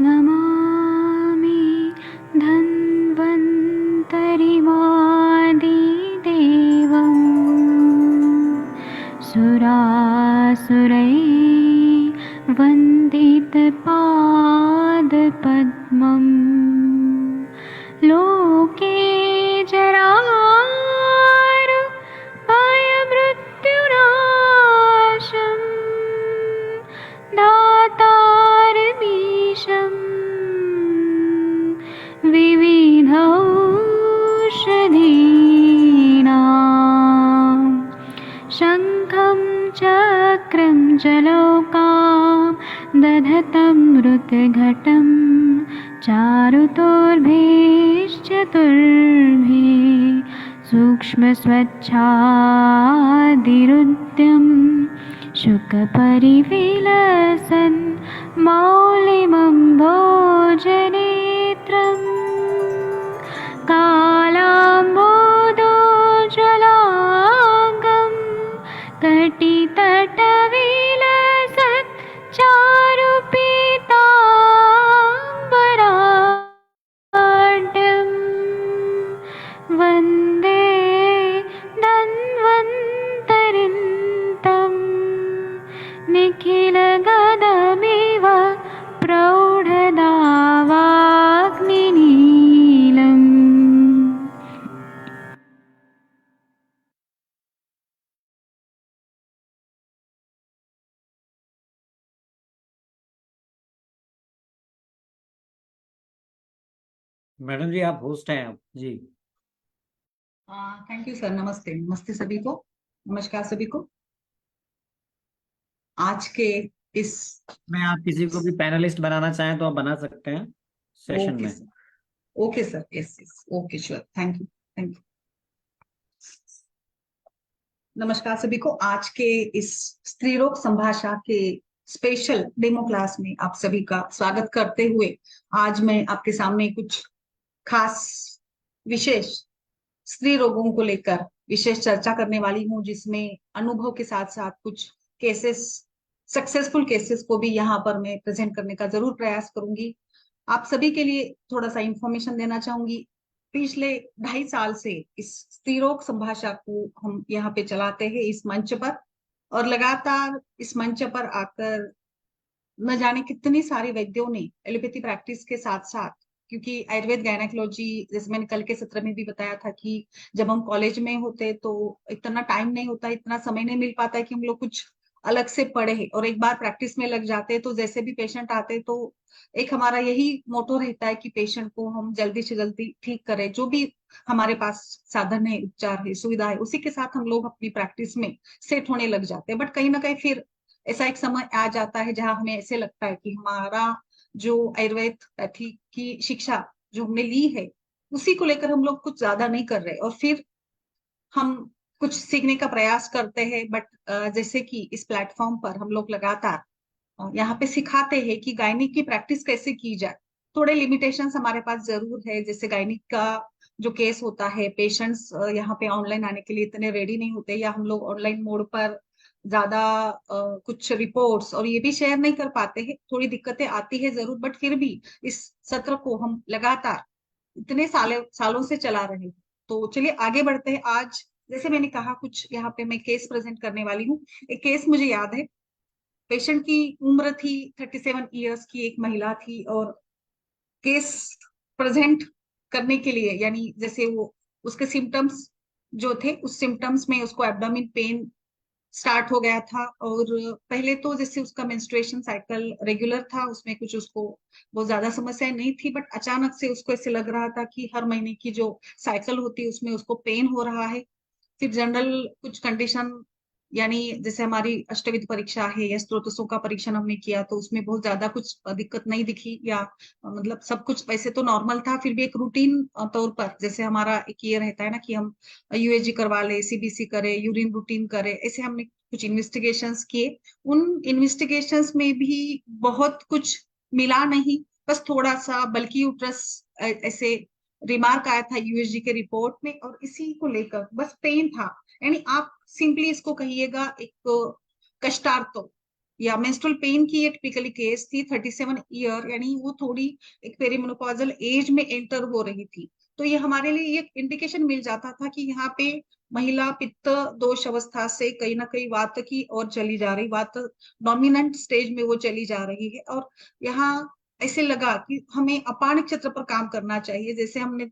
नमामि धन्वन्तरिमादिदेवं सुरासुरैर्वन्दितपादपद्मं लोके जरामृत्युनाशं दातारमीशं विविधौषधीनां शङ्खं चक्रं जलौकां दधतं मृतघटं चारुतोर्भैश्चतुर्भे सूक्ष्मस्वच्छादिरुद्यं शुकपरिविलसन् मौलिमम्भोजनेत्रं कालाम्बोदोज्ज्वलाङ्गं कटितटविलसत् चारुपीताम्बराढ्यं वन्दे धन्वन्तरिन्तं निखिलगदमिव प्रौढदावाग्निनीलम्। मैडम जी आप होस्ट हैं आप जी। Thank you sir. नमस्ते, नमस्ते सभी को। नमस्कार सभी को। आज के इस में आप किसी को भी पैनलिस्ट बनाना चाहें तो आप बना सकते हैं सेशन ओके में। Sir. Okay sir, yes yes, okay sure, thank you, thank you. नमस्कार सभी को। आज के इस स्त्री रोग संभाषा के स्पेशल डेमो क्लास में आप सभी का स्वागत करते हुए आज मैं आपके सामने कुछ खास विशेष स्त्री रोगों को लेकर विशेष चर्चा करने वाली हूँ, जिसमें अनुभव के साथ साथ कुछ केसेस, सक्सेसफुल केसेस को भी यहाँ पर मैं प्रेजेंट करने का जरूर प्रयास करूंगी। आप सभी के लिए थोड़ा सा इंफॉर्मेशन देना चाहूंगी। पिछले 2.5 साल से इस स्त्री रोग संभाषा को हम यहाँ पे चलाते हैं इस मंच पर, और लगातार इस मंच पर आकर न जाने कितने सारे वैद्यों ने एलोपैथी प्रैक्टिस के साथ साथ, क्योंकि आयुर्वेद गायनेकोलॉजी, जैसे मैंने कल के सत्र में भी बताया था कि जब हम कॉलेज में होते तो इतना टाइम नहीं होता, इतना समय नहीं मिल पाता है कि हम लोग कुछ अलग से पढ़े, और एक बार प्रैक्टिस में लग जाते तो जैसे भी पेशेंट आते तो एक हमारा यही मोटो रहता है कि पेशेंट को हम जल्दी से जल्दी ठीक करें। जो भी हमारे पास साधन है, उपचार है, सुविधा है, उसी के साथ हम लोग अपनी प्रैक्टिस में सेट होने लग जाते हैं। बट कहीं ना कहीं फिर ऐसा एक समय आ जाता है जहां हमें ऐसे लगता है कि हमारा जो आयुर्वेद की शिक्षा जो हमने ली है, उसी को लेकर हम लोग कुछ ज्यादा नहीं कर रहे, और फिर हम कुछ सीखने का प्रयास करते हैं। बट जैसे कि इस प्लेटफॉर्म पर हम लोग लगातार यहाँ पे सिखाते हैं कि गायनिक की प्रैक्टिस कैसे की जाए। थोड़े लिमिटेशंस हमारे पास जरूर है, जैसे गायनिक का जो केस होता है, पेशेंट्स यहाँ पे ऑनलाइन आने के लिए इतने रेडी नहीं होते, या हम लोग ऑनलाइन मोड पर ज्यादा कुछ रिपोर्ट्स और ये भी शेयर नहीं कर पाते हैं। थोड़ी दिक्कतें आती है जरूर, बट फिर भी इस सत्र को हम लगातार इतने सालों से चला रहे हैं। तो चलिए आगे बढ़ते हैं। आज जैसे मैंने कहा, कुछ यहाँ पे मैं केस प्रेजेंट करने वाली हूँ। एक केस मुझे याद है। पेशेंट की उम्र थी 37 ईयर्स की, एक महिला थी, और केस प्रेजेंट करने के लिए, यानी जैसे वो उसके सिम्टम्स जो थे, उस सिम्टम्स में उसको एब्डोमिन पेन स्टार्ट हो गया था। और पहले तो जैसे उसका मेंस्ट्रुएशन साइकिल रेगुलर था, उसमें कुछ उसको बहुत ज्यादा समस्याएं नहीं थी, बट अचानक से उसको ऐसे लग रहा था कि हर महीने की जो साइकिल होती है उसमें उसको पेन हो रहा है। फिर जनरल कुछ कंडीशन, यानी जैसे हमारी अष्टविध परीक्षा है या स्त्रोतसों का परीक्षण हमने किया, तो उसमें बहुत ज्यादा कुछ दिक्कत नहीं दिखी, या मतलब सब कुछ वैसे तो नॉर्मल था। फिर भी एक रूटीन तौर पर, जैसे हमारा एक ये रहता है ना कि हम यूएजी करवा ले, सीबीसी करे, यूरिन रूटीन करे, ऐसे हमने कुछ इन्वेस्टिगेशंस किए। उन इन्वेस्टिगेशंस में भी बहुत कुछ मिला नहीं, बस थोड़ा सा बल्कि यूट्रस ऐसे रिमार्क आया था यूएसजी के रिपोर्ट में, और इसी को लेकर बस पेन था। यानी आप सिंपली इसको कहिएगा एक कष्टार्थ या मेंस्ट्रुअल पेन की एक टिपिकली केस थी। 37 ईयर, यानी वो थोड़ी एक पेरीमेनोपॉजल एज में एंटर हो रही थी। तो ये हमारे लिए एक इंडिकेशन मिल जाता था कि यहाँ पे महिला पित्त दोष अवस्था से कहीं ना कहीं वात की ओर चली जा रही, वात डोमिनेंट स्टेज में वो चली जा रही है। और यहाँ ऐसे लगा कि हमें अपान क्षेत्र पर काम करना चाहिए। जैसे हम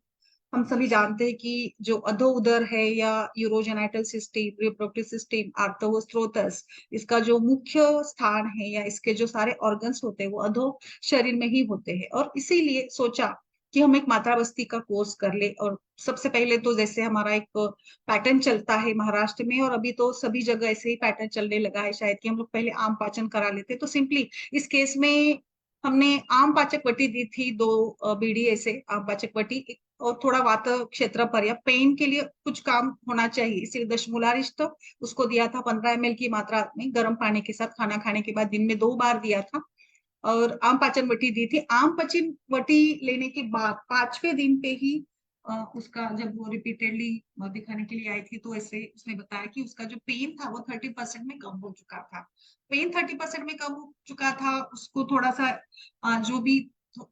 सभी जानते हैं कि जो अधो उदर है, या यूरोजेनाइटल सिस्टम, रिप्रोडक्टिव सिस्टम, आर्तवोस्ट्रोतस, इसका जो मुख्य स्थान है, या इसके जो सारे ऑर्गन्स होते हैं वो अधो शरीर में ही होते हैं। और इसीलिए सोचा कि हम एक मात्रा बस्ती का कोर्स कर ले। और सबसे पहले तो जैसे हमारा एक पैटर्न चलता है महाराष्ट्र में, और अभी तो सभी जगह ऐसे ही पैटर्न चलने लगा है शायद, कि हम लोग पहले आम पाचन करा लेते। तो सिंपली इस केस में हमने आम पाचक वटी दी थी, 2 बीड़ी ऐसे आम पाचक वटी, और थोड़ा वात क्षेत्र पर या पेन के लिए कुछ काम होना चाहिए, इसलिए दशमूलारिष्ट उसको दिया था 15 ml की मात्रा में गर्म पानी के साथ, खाना खाने के बाद दिन में 2 बार दिया था। और आम पाचन वटी दी थी। आम पाचन वटी लेने के बाद 5वें दिन पे ही उसका जब वो रिपीटेडली दिखाने के लिए आई थी, तो ऐसे उसने बताया कि उसका जो पेन था वो 30% में कम हो चुका था। पेन 30% में कम हो चुका था। उसको थोड़ा सा जो भी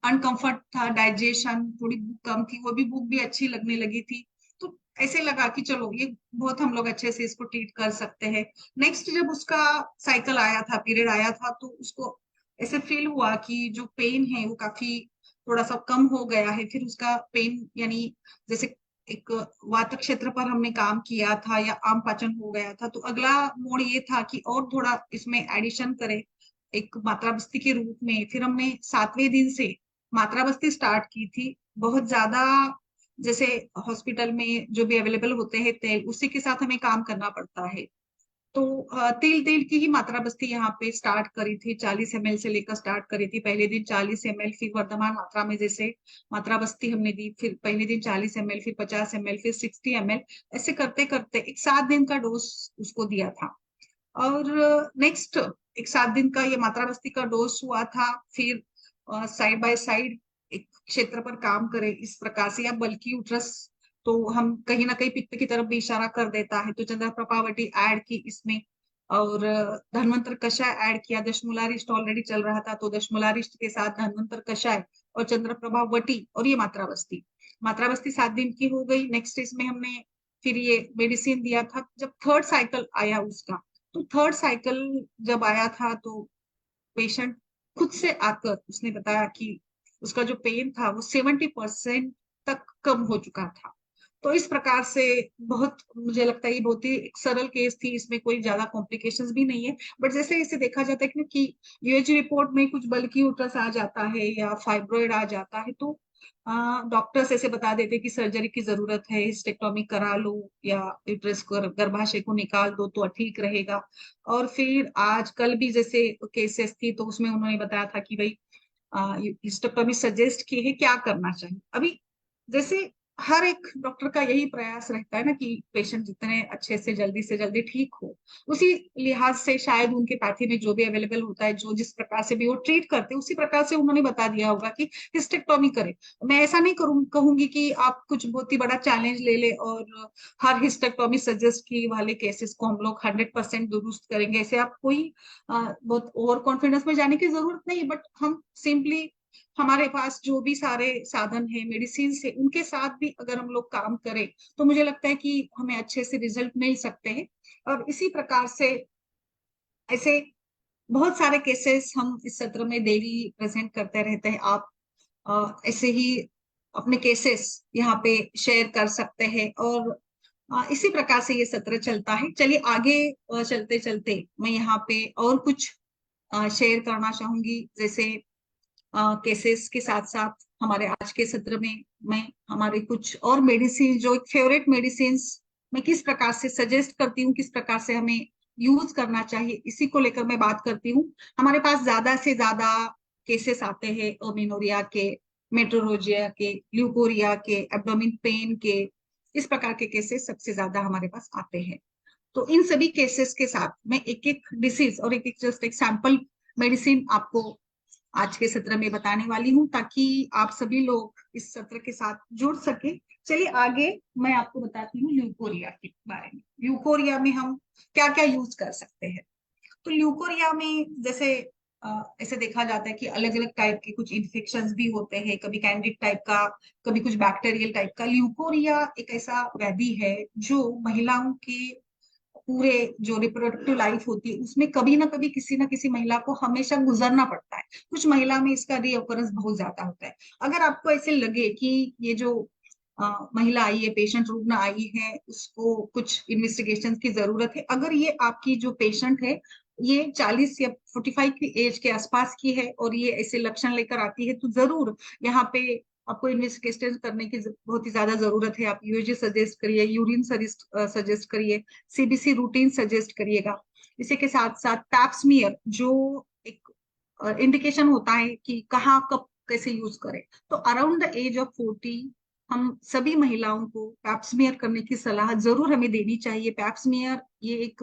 अनकंफर्ट था, डाइजेशन, थोड़ी भूख कम थी, वो भी भूख भी अच्छी लगने लगी थी। तो ऐसे लगा कि चलो ये बहुत हम लोग अच्छे से इसको ट्रीट कर सकते हैं। नेक्स्ट जब उसका साइकिल आया था, पीरियड आया था, तो उसको ऐसे फील हुआ कि जो पेन है वो काफी थोड़ा सा कम हो गया है। फिर उसका पेन, यानी जैसे एक वात क्षेत्र पर हमने काम किया था या आम पाचन हो गया था, तो अगला मोड़ ये था कि और थोड़ा इसमें एडिशन करे एक मात्रा बस्ती के रूप में। फिर हमने 7वें दिन से मात्रा बस्ती स्टार्ट की थी। बहुत ज्यादा जैसे हॉस्पिटल में जो भी अवेलेबल होते हैं तेल, उसी के साथ हमें काम करना पड़ता है। तो तेल तेल की ही मात्रा बस्ती यहाँ पे स्टार्ट करी थी, 40 ml से लेकर स्टार्ट करी थी। पहले दिन 40 ml, फिर वर्तमान मात्रा में जैसे मात्रा बस्ती हमने दी, फिर पहले दिन 40 ml, फिर 50 ml, फिर 60 ml, ऐसे करते करते एक 7 दिन का डोज उसको दिया था। और नेक्स्ट एक 7 दिन का ये मात्रा बस्ती का डोज हुआ था। फिर साइड बाय साइड एक क्षेत्र पर काम करें इस प्रकार से, या बल्कि यूट्रस तो हम कहीं ना कहीं पित्त की तरफ भी इशारा कर देता है, तो चंद्र प्रभावटी ऐड की इसमें। और धन्वंतर कषाय ऐड किया। दशमूलारिष्ट ऑलरेडी चल रहा था, तो दशमूलारिष्ट के साथ धन्वंतर कषाय और चंद्र प्रभावटी और ये मात्रा बस्ती 7 दिन की हो गई। नेक्स्ट इसमें हमने फिर ये मेडिसिन दिया था। जब थर्ड साइकिल आया उसका, तो थर्ड साइकिल जब आया था तो पेशेंट खुद से आकर उसने बताया कि उसका जो पेन था वो 70% तक कम हो चुका था। तो इस प्रकार से बहुत, मुझे लगता है ये बहुत ही एक सरल केस थी, इसमें कोई ज्यादा कॉम्प्लिकेशंस भी नहीं है। बट जैसे इसे देखा जाता है कि यूएचजी रिपोर्ट में कुछ बल्कि यूट्रस आ जाता है या फाइब्रॉइड आ जाता है, तो डॉक्टर्स ऐसे बता देते कि सर्जरी की जरूरत है, हिस्टेक्टोमी करा लो या यूट्रस को, गर्भाशय को निकाल दो तो ठीक रहेगा। और फिर आज कल भी जैसे केसेस थी, तो उसमें उन्होंने बताया था कि भाई हिस्टेक्टोमी सजेस्ट की है, क्या करना चाहिए। अभी जैसे हर एक डॉक्टर का यही प्रयास रहता है ना कि पेशेंट जितने अच्छे से जल्दी ठीक हो, उसी लिहाज से शायद उनके पैथी में जो भी अवेलेबल होता है, जो जिस प्रकार से भी वो ट्रीट करते हैं, उसी प्रकार से उन्होंने बता दिया होगा कि हिस्टेक्टोमी करें। मैं ऐसा नहीं कहूंगी कि आप कुछ बहुत ही बड़ा चैलेंज ले ले और हर हिस्टेक्टोमी सजेस्ट की वाले केसेस को हम लोग 100% दुरुस्त करेंगे, ऐसे आप कोई बहुत ओवर कॉन्फिडेंस में जाने की जरूरत नहीं। बट हम सिंपली हमारे पास जो भी सारे साधन है, मेडिसिन से, उनके साथ भी अगर हम लोग काम करें तो मुझे लगता है कि हमें अच्छे से रिजल्ट मिल सकते हैं। और इसी प्रकार से ऐसे बहुत सारे केसेस हम इस सत्र में डेली प्रेजेंट करते रहते हैं। आप ऐसे ही अपने केसेस यहाँ पे शेयर कर सकते हैं, और इसी प्रकार से ये सत्र चलता है। चलिए आगे चलते चलते मैं यहाँ पे और कुछ शेयर करना चाहूंगी। जैसे केसेस के साथ साथ हमारे आज के सत्र में मैं हमारे कुछ और मेडिसिन, जो एक फेवरेट मेडिसिन मैं किस प्रकार से सजेस्ट करती हूँ, किस प्रकार से हमें यूज करना चाहिए, इसी को लेकर मैं बात करती हूँ। हमारे पास ज्यादा से ज्यादा केसेस आते हैं अमीनोरिया के, मेट्रोरोजिया के, ल्यूकोरिया के, एब्डोमिन पेन के, इस प्रकार के केसेस सबसे ज्यादा हमारे पास आते हैं। तो इन सभी केसेस के साथ मैं एक एक डिसीज और एक एक जस्ट एक सैंपल मेडिसिन आपको आज के सत्र में बताने वाली हूँ, ताकि आप सभी लोग इस सत्र के साथ जुड़ सके। चलिए आगे मैं आपको बताती हूँ ल्यूकोरिया के बारे में। ल्यूकोरिया में हम क्या क्या यूज कर सकते हैं। तो ल्यूकोरिया में जैसे ऐसे देखा जाता है कि अलग अलग टाइप के कुछ इन्फेक्शंस भी होते हैं, कभी कैंडिड टाइप का, कभी कुछ बैक्टीरियल टाइप का। ल्यूकोरिया एक ऐसा व्याधि है जो महिलाओं के पूरे जो रिप्रोडक्टिव लाइफ होती है उसमें कभी ना कभी किसी ना किसी महिला को हमेशा गुजरना पड़ता है। कुछ महिला में इसका रीअकरेंस बहुत ज्यादा होता है। अगर आपको ऐसे लगे कि ये जो महिला आई है, पेशेंट रुग्ण आई है, उसको कुछ इन्वेस्टिगेशन की जरूरत है, अगर ये आपकी जो पेशेंट है ये 40 या 45 की एज के आसपास की है और ये ऐसे लक्षण लेकर आती है, तो जरूर यहाँ पे आपको इन्वेस्टिगेशन करने की बहुत ही ज्यादा जरूरत है। आप यूएजी सजेस्ट करिए, यूरिन सजेस्ट करिए, सीबीसी रूटीन सजेस्ट करिएगा। इसी के साथ साथ पैप्समियर जो एक इंडिकेशन होता है कि कहाँ कब कैसे यूज करें, तो अराउंड द एज ऑफ 40 हम सभी महिलाओं को पैप्समियर करने की सलाह जरूर हमें देनी चाहिए। पैप्समियर ये एक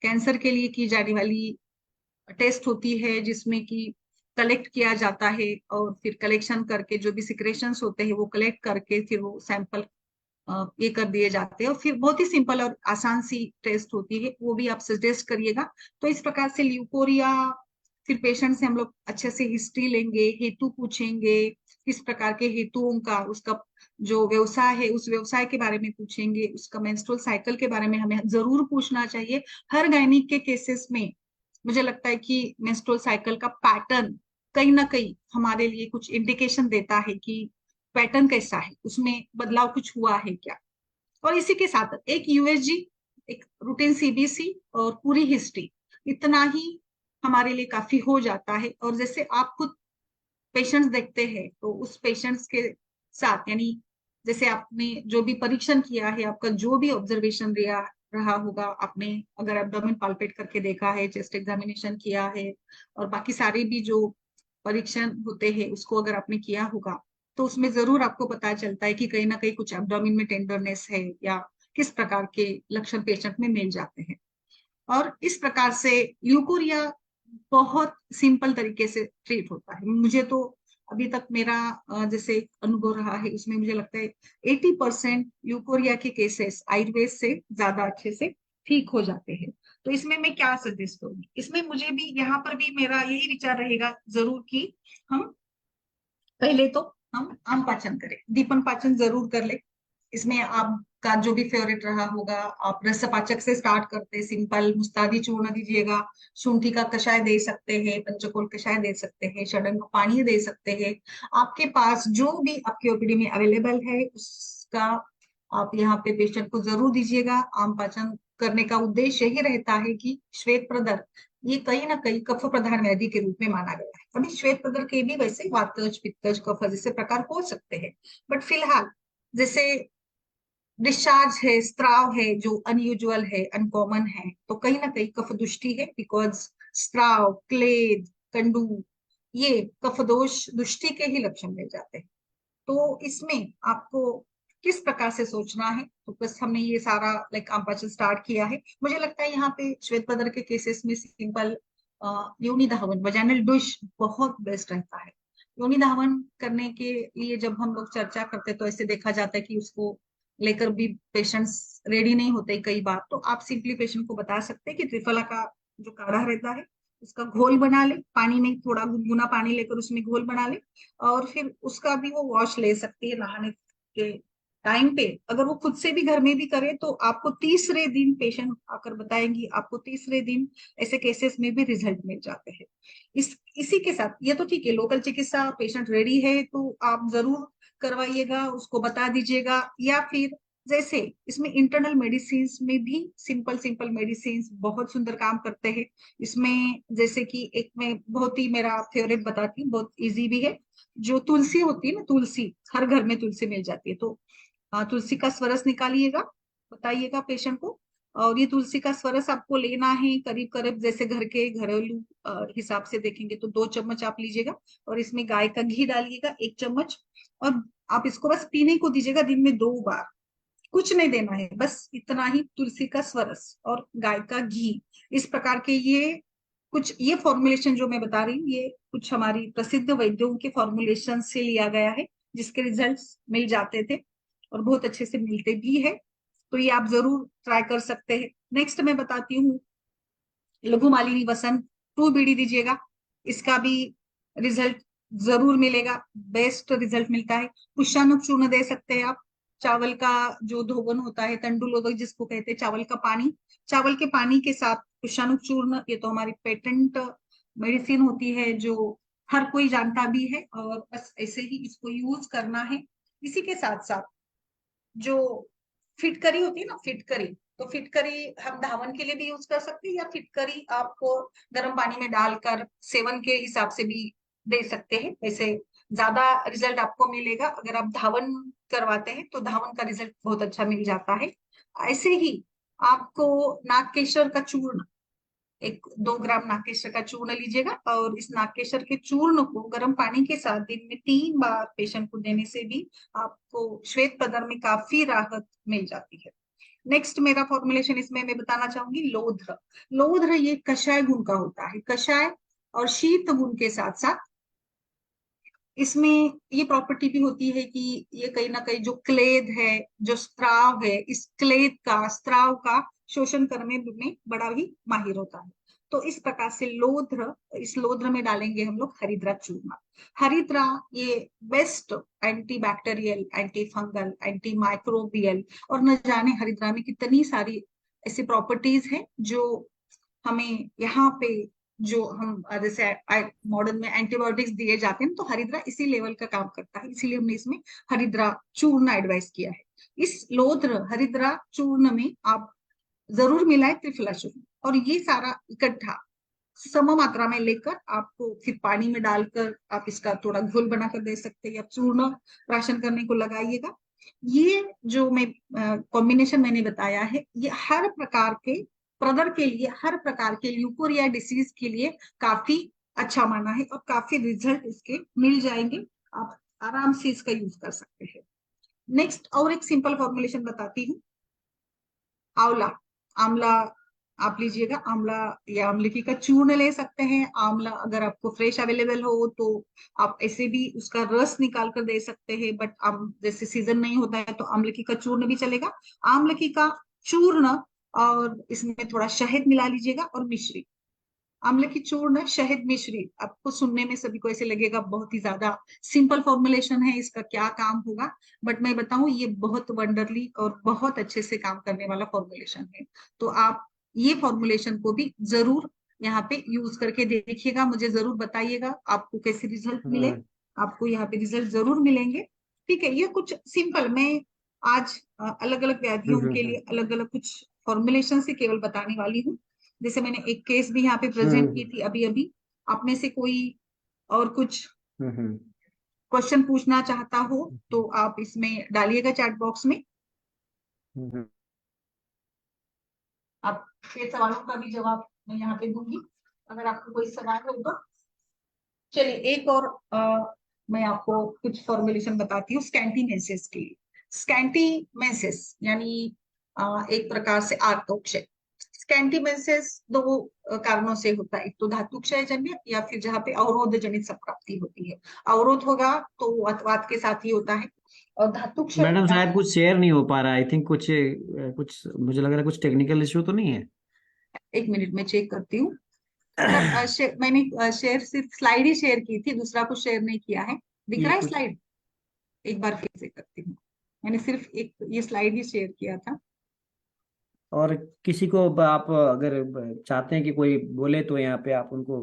कैंसर के लिए की जाने वाली टेस्ट होती है, जिसमें कि कलेक्ट किया जाता है और फिर कलेक्शन करके जो भी सिक्रेशंस होते हैं वो कलेक्ट करके फिर वो सैंपल ये कर दिए जाते हैं। और फिर बहुत ही सिंपल और आसान सी टेस्ट होती है, वो भी आप सजेस्ट करिएगा। तो इस प्रकार से ल्यूकोरिया, फिर पेशेंट से हम लोग अच्छे से हिस्ट्री लेंगे, हेतु पूछेंगे, किस प्रकार के हेतुओं का, उसका जो व्यवसाय है उस व्यवसाय के बारे में पूछेंगे, उसका मेंस्ट्रुअल साइकिल के बारे में हमें जरूर पूछना चाहिए। हर गायनिक के केसेस में मुझे लगता है कि मेंस्ट्रुअल साइकिल का पैटर्न कहीं ना कहीं हमारे लिए कुछ इंडिकेशन देता है कि पैटर्न कैसा है, उसमें बदलाव कुछ हुआ है क्या। और इसी के साथ एक यूएसजी, एक रूटीन सीबीसी और पूरी हिस्ट्री, इतना ही हमारे लिए काफी हो जाता है। और जैसे आप खुद पेशेंट्स देखते हैं तो उस पेशेंट्स के साथ, यानी जैसे आपने जो भी परीक्षण किया है, आपका जो भी ऑब्जर्वेशन रहा होगा, आपने अगर एब्डोमेन पाल्पेट करके देखा है, चेस्ट एग्जामिनेशन किया है, और बाकी सारे भी जो परीक्षण होते हैं उसको अगर आपने किया होगा, तो उसमें जरूर आपको पता चलता है कि कहीं ना कहीं कुछ एब्डोमेन में टेंडरनेस है या किस प्रकार के लक्षण पेशेंट में मिल जाते हैं। और इस प्रकार से ल्यूकोरिया बहुत सिंपल तरीके से ट्रीट होता है। मुझे तो अभी तक मेरा जैसे अनुभव रहा है, इसमें मुझे लगता है 80% ल्यूकोरिया के केसेस आयुर्वेद से ज्यादा अच्छे से ठीक हो जाते हैं। तो इसमें मैं क्या सजेस्ट करूंगी, इसमें मुझे भी यहाँ पर भी मेरा यही विचार रहेगा जरूर कि हम पहले तो हम आम पाचन करें, दीपन पाचन जरूर कर ले। इसमें आपका जो भी फेवरेट रहा होगा, आप रस पाचक से स्टार्ट करते, सिंपल मुस्तादी चूर्ण दीजिएगा, शुंठी का कषाय दे सकते हैं, पंचकोल कषाय दे सकते हैं, षडंग पानी दे सकते हैं। आपके पास जो भी आपके ओपीडी में अवेलेबल है उसका आप यहाँ पे पेशेंट को जरूर दीजिएगा। आम पाचन करने का उद्देश्य यही रहता है कि श्वेत प्रदर ये कहीं ना कहीं कफ प्रधान व्याधि के रूप में माना गया है। अभी श्वेत प्रदर के भी वैसे वातज पित्तज कफ जैसे प्रकार हो सकते हैं, बट फिलहाल जैसे डिस्चार्ज है, स्त्राव है जो अनयूजुअल है, अनकॉमन है, तो कहीं ना कहीं कफ दुष्टि है, बिकॉज स्त्राव, क्लेद, कंडू ये कफ दोष दुष्टि के ही लक्षण मिल जाते हैं। तो इसमें आपको किस प्रकार से सोचना है, तो बस हमने ये सारा लाइक आंपाचन स्टार्ट किया है। मुझे लगता है यहाँ पे श्वेत पदर के केसेस में सिंपल योनि धावन वजाइनल डुश बहुत बेस्ट रहता है। योनि धावन करने के लिए जब हम लोग चर्चा करते तो ऐसे देखा जाता है कि उसको लेकर भी पेशेंट्स रेडी नहीं होते कई बार, तो आप सिंपली पेशेंट को बता सकते हैं कि त्रिफला का जो काढ़ा रहता है उसका घोल बना ले, पानी में थोड़ा गुनगुना पानी लेकर उसमें घोल बना ले, और फिर उसका भी वो वॉश ले सकती है नहाने के टाइम पे। अगर वो खुद से भी घर में भी करे तो आपको तीसरे दिन पेशेंट आकर बताएंगी, आपको तीसरे दिन ऐसे केसेस में भी रिजल्ट मिल जाते हैं। इसी के साथ ये तो ठीक है, लोकल चिकित्सा पेशेंट रेडी है तो आप जरूर करवाइएगा, उसको बता दीजिएगा। या फिर जैसे इसमें इंटरनल मेडिसिन में भी सिंपल सिंपल मेडिसिन बहुत सुंदर काम करते हैं। इसमें जैसे कि एक मैं बहुत ही मेरा फेवरेट बताती हूँ, बहुत इजी भी है। जो तुलसी होती है ना, तुलसी हर घर में तुलसी मिल जाती है, तो तुलसी का स्वरस निकालिएगा, बताइएगा पेशेंट को। और ये तुलसी का स्वरस आपको लेना है करीब करीब जैसे घर के घरेलू हिसाब से देखेंगे तो 2 चम्मच आप लीजिएगा, और इसमें गाय का घी डालिएगा 1 चम्मच, और आप इसको बस पीने को दीजिएगा दिन में 2 बार। कुछ नहीं देना है, बस इतना ही, तुलसी का स्वरस और गाय का घी। इस प्रकार के ये फॉर्मुलेशन जो मैं बता रही हूँ, ये कुछ हमारी प्रसिद्ध वैद्यों के फॉर्मुलेशन से लिया गया है, जिसके रिजल्ट्स मिल जाते थे और बहुत अच्छे से मिलते भी है। तो ये आप जरूर ट्राई कर सकते हैं। नेक्स्ट मैं बताती हूँ लघु मालिनी वसन 2 बीडी दीजिएगा, इसका भी रिजल्ट जरूर मिलेगा, बेस्ट रिजल्ट मिलता है। पुष्पानुक चूर्ण दे सकते हैं आप, चावल का जो धोवन होता है, तंडुलोदक जिसको कहते हैं, चावल का पानी, चावल के पानी के साथ पुष्पानुक चूर्ण, ये तो हमारी पेटेंट मेडिसिन होती है जो हर कोई जानता भी है, और बस ऐसे ही इसको यूज करना है। इसी के साथ साथ जो फिटकरी होती है ना, फिटकरी, तो फिटकरी हम धावन के लिए भी यूज कर सकते हैं, या फिटकरी आपको गर्म पानी में डालकर सेवन के हिसाब से भी दे सकते हैं। वैसे ज्यादा रिजल्ट आपको मिलेगा अगर आप धावन करवाते हैं, तो धावन का रिजल्ट बहुत अच्छा मिल जाता है। ऐसे ही आपको नागकेशर का चूर्ण, 2 ग्राम नागकेशर का चूर्ण लीजिएगा, और इस नागकेशर के चूर्ण को गर्म पानी के साथ दिन में 3 बार पेशेंट को देने से भी आपको श्वेत पदर में काफी राहत मिल जाती है। नेक्स्ट मेरा फॉर्मुलेशन इसमें मैं बताना चाहूंगी लोध्र। लोध्र ये कषाय गुण का होता है, कषाय और शीत गुण के साथ साथ इसमें ये प्रॉपर्टी भी होती है कि ये कहीं ना कहीं जो क्लेद है, जो स्त्राव है, इस क्लेद का, स्त्राव का शोषण करने में बड़ा ही माहिर होता है। तो इस प्रकार से लोध्र, इस लोध्र में डालेंगे हम लोग हरिद्रा चूर्ण। हरिद्रा ये best anti bacterial, anti fungal, anti microbial, और न जाने हरिद्रा में कितनी सारी ऐसी प्रॉपर्टीज है जो हमें यहाँ पे, जो हम जैसे मॉडर्न में एंटीबायोटिक्स दिए जाते हैं, तो हरिद्रा इसी लेवल का काम करता है, इसीलिए हमने इसमें हरिद्रा चूर्ण एडवाइस किया है। इस लोध्र हरिद्रा चूर्ण में आप जरूर मिलाए त्रिफला चूर्ण, और ये सारा इकट्ठा सम मात्रा में लेकर आपको फिर पानी में डालकर आप इसका थोड़ा घोल बनाकर दे सकते हैं, या चूर्ण प्राशन करने को लगाइएगा। ये जो मैं कॉम्बिनेशन मैंने बताया है, ये हर प्रकार के प्रदर के लिए, हर प्रकार के ल्यूकोरिया डिसीज के लिए काफी अच्छा माना है और काफी रिजल्ट इसके मिल जाएंगे। आप आराम से इसका यूज कर सकते हैं। नेक्स्ट और एक सिंपल फॉर्मुलेशन बताती हूँ। आंवला, आंवला आप लीजिएगा, आंवला या आंवले का चूर्ण ले सकते हैं। आंवला अगर आपको फ्रेश अवेलेबल हो तो आप ऐसे भी उसका रस निकाल कर दे सकते हैं, बट अब जैसे सीजन नहीं होता है तो आंवले का चूर्ण भी चलेगा। आंवले का चूर्ण और इसमें थोड़ा शहद मिला लीजिएगा और मिश्री। आंवले की चूर्ण, शहद, मिश्री। आपको सुनने में सभी को ऐसे लगेगा बहुत ही ज्यादा सिंपल फॉर्मुलेशन है, इसका क्या काम होगा, बट मैं बताऊं ये बहुत वंडरली और बहुत अच्छे से काम करने वाला फॉर्मुलेशन है। तो आप ये फॉर्मुलेशन को भी जरूर यहाँ पे यूज करके देखिएगा, मुझे जरूर बताइएगा आपको कैसे रिजल्ट मिले। हम्म आपको यहाँ पे रिजल्ट जरूर मिलेंगे। ठीक है, ये कुछ सिंपल मैं आज अलग अलग व्याधियों के हम्म लिए अलग अलग कुछ फॉर्मुलेशन से केवल बताने वाली हूँ। जैसे मैंने एक केस भी यहाँ पे प्रेजेंट की हम्म थी अभी अभी। आप में से कोई और कुछ हम्म क्वेश्चन पूछना चाहता हो तो आप इसमें डालिएगा चैट बॉक्स में। हम्म आपके सवालों का भी जवाब मैं यहाँ पे दूंगी अगर आपको कोई सवाल हो तो। चलिए एक और मैं आपको कुछ फॉर्मुलेशन बताती हूँ स्कैंटीनेंसिस के लिए। स्कैंटीमेंसिस यानी एक प्रकार से आर्तोक्षय। स्कैंटीमेंसिस दो कारणों से होता है, एक तो धातुक्षय जन्य या फिर जहाँ पे अवरोध जनित संप्राप्ति होती है। अवरोध होगा तो अतवात के साथ ही होता है, और धातुक्षय मैडम शायद यानी कुछ शेयर नहीं हो पा रहा है। आई थिंक कुछ कुछ मुझे लग रहा है कुछ टेक्निकल इश्यू तो नहीं है। एक मिनट में चेक करती हूँ। सर मैंने शेयर सिर्फ स्लाइड ही शेयर की थी, दूसरा कुछ शेयर नहीं किया है। दिख ये रहा है कुछ स्लाइड? एक बार फिर से करती हूँ। मैंने सिर्फ एक ये स्लाइड ही शेयर किया था। और किसी को आप अगर चाहते हैं कि कोई बोले तो यहाँ पे आप उनको